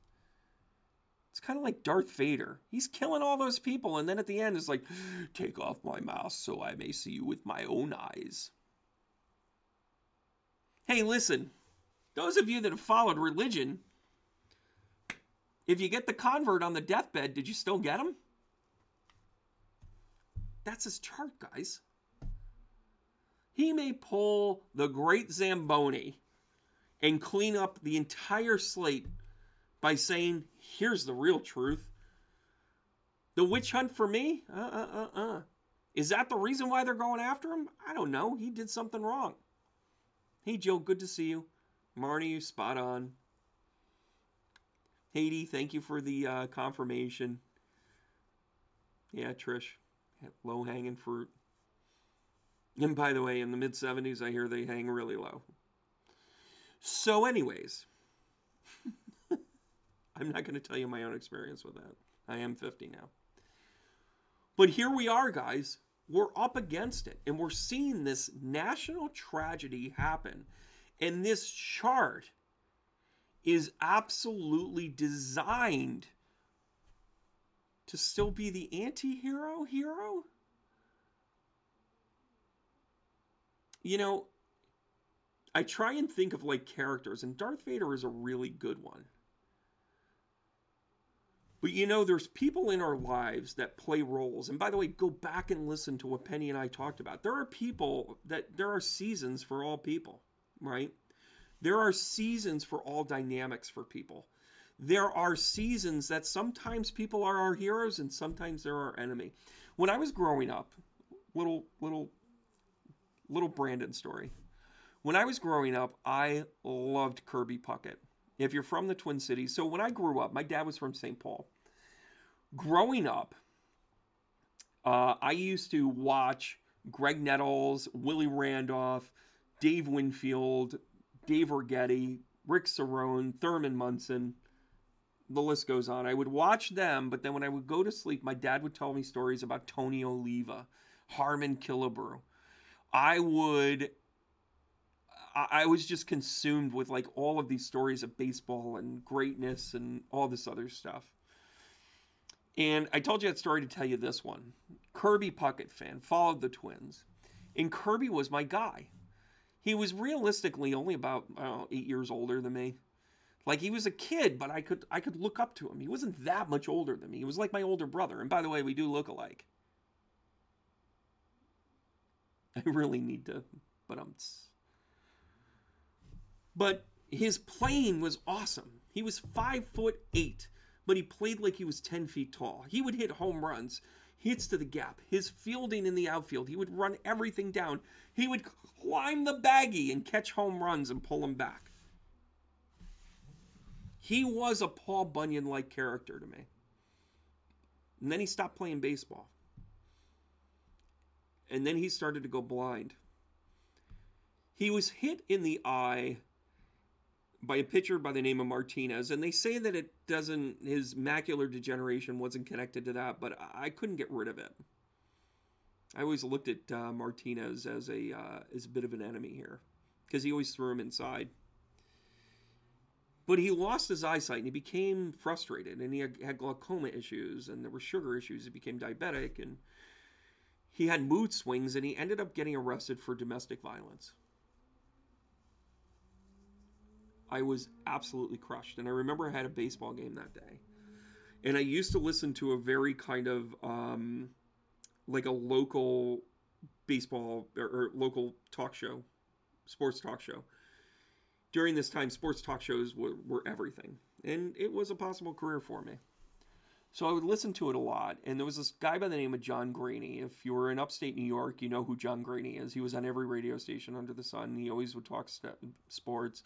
It's kind of like Darth Vader. He's killing all those people, and then at the end it's like, take off my mask so I may see you with my own eyes. Hey, listen, those of you that have followed religion, if you get the convert on the deathbed, did you still get him? That's his chart, guys. He may pull the great Zamboni and clean up the entire slate by saying, here's the real truth. The witch hunt for me? Is that the reason why they're going after him? I don't know. He did something wrong. Hey, Joe, good to see you. Marnie, spot on. Haiti, thank you for the confirmation. Yeah, Trish, low-hanging fruit. And by the way, in the mid-70s, I hear they hang really low. So anyways, I'm not going to tell you my own experience with that. I am 50 now. But here we are, guys. We're up against it, and we're seeing this national tragedy happen. And this chart is absolutely designed to still be the anti-hero hero. You know, I try and think of like characters, and Darth Vader is a really good one. But you know, there's people in our lives that play roles. And by the way, go back and listen to what Penny and I talked about. There are seasons for all people, right? There are seasons for all dynamics for people. There are seasons that sometimes people are our heroes and sometimes they're our enemy. When I was growing up, little Brandon story. When I was growing up, I loved Kirby Puckett. If you're from the Twin Cities, so when I grew up, my dad was from St. Paul. Growing up, I used to watch Greg Nettles, Willie Randolph, Dave Winfield, Dave Righetti, Rick Cerrone, Thurman Munson. The list goes on. I would watch them, but then when I would go to sleep, my dad would tell me stories about Tony Oliva, Harmon Killebrew. I was just consumed with like all of these stories of baseball and greatness and all this other stuff. And I told you that story to tell you this one. Kirby Puckett fan, followed the Twins. And Kirby was my guy. He was realistically only about 8 years older than me. Like he was a kid, but I could look up to him. He wasn't that much older than me. He was like my older brother. And by the way, we do look alike. I really need to, but his playing was awesome. He was 5'8", but he played like he was 10 feet tall. He would hit home runs, hits to the gap. His fielding in the outfield, he would run everything down. He would climb the baggie and catch home runs and pull them back. He was a Paul Bunyan-like character to me. And then he stopped playing baseball. And then he started to go blind. He was hit in the eye by a pitcher by the name of Martinez, and they say that his macular degeneration wasn't connected to that, but I couldn't get rid of it. I always looked at Martinez as a bit of an enemy here, because he always threw him inside. But he lost his eyesight, and he became frustrated, and he had glaucoma issues, and there were sugar issues. He became diabetic, and he had mood swings, and he ended up getting arrested for domestic violence. I was absolutely crushed. And I remember I had a baseball game that day. And I used to listen to a very kind of like a local baseball or local talk show, sports talk show. During this time, sports talk shows were everything. And it was a possible career for me. So I would listen to it a lot. And there was this guy by the name of John Graney. If you were in upstate New York, you know who John Graney is. He was on every radio station under the sun. He always would talk sports.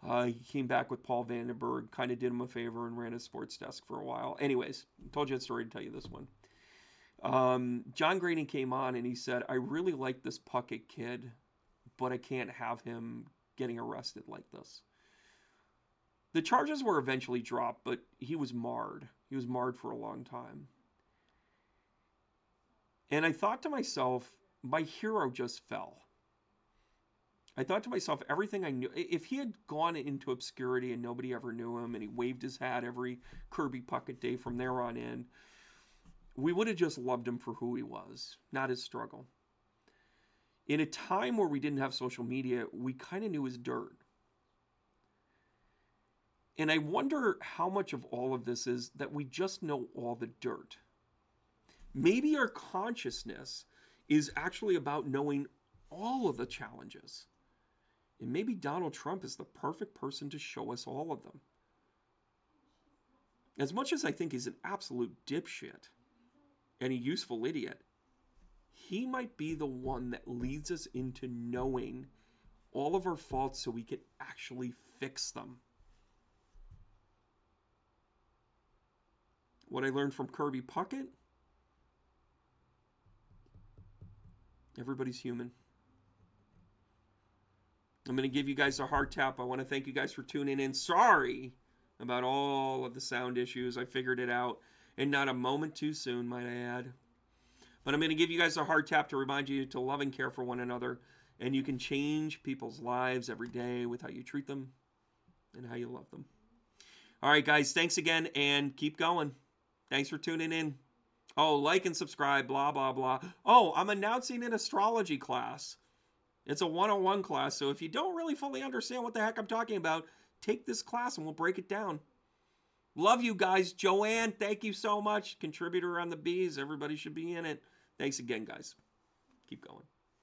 He came back with Paul Vandenberg, kind of did him a favor and ran his sports desk for a while. Anyways, I told you that story to tell you this one. John Graney came on and he said, I really like this Puckett kid, but I can't have him getting arrested like this. The charges were eventually dropped, but he was marred. He was marred for a long time. And I thought to myself, my hero just fell. I thought to myself, everything I knew, if he had gone into obscurity and nobody ever knew him and he waved his hat every Kirby Puckett day from there on in, we would have just loved him for who he was, not his struggle. In a time where we didn't have social media, we kind of knew his dirt. And I wonder how much of all of this is that we just know all the dirt. Maybe our consciousness is actually about knowing all of the challenges. And maybe Donald Trump is the perfect person to show us all of them. As much as I think he's an absolute dipshit and a useful idiot, he might be the one that leads us into knowing all of our faults so we can actually fix them. What I learned from Kirby Puckett, everybody's human. I'm going to give you guys a heart tap. I want to thank you guys for tuning in. Sorry about all of the sound issues. I figured it out, and not a moment too soon, might I add. But I'm going to give you guys a heart tap to remind you to love and care for one another, and you can change people's lives every day with how you treat them and how you love them. All right, guys, thanks again, and keep going. Thanks for tuning in. Oh, like and subscribe, blah, blah, blah. Oh, I'm announcing an astrology class. It's a 101 class, so if you don't really fully understand what the heck I'm talking about, take this class and we'll break it down. Love you guys. Joanne, thank you so much. Contributor on the bees. Everybody should be in it. Thanks again, guys. Keep going.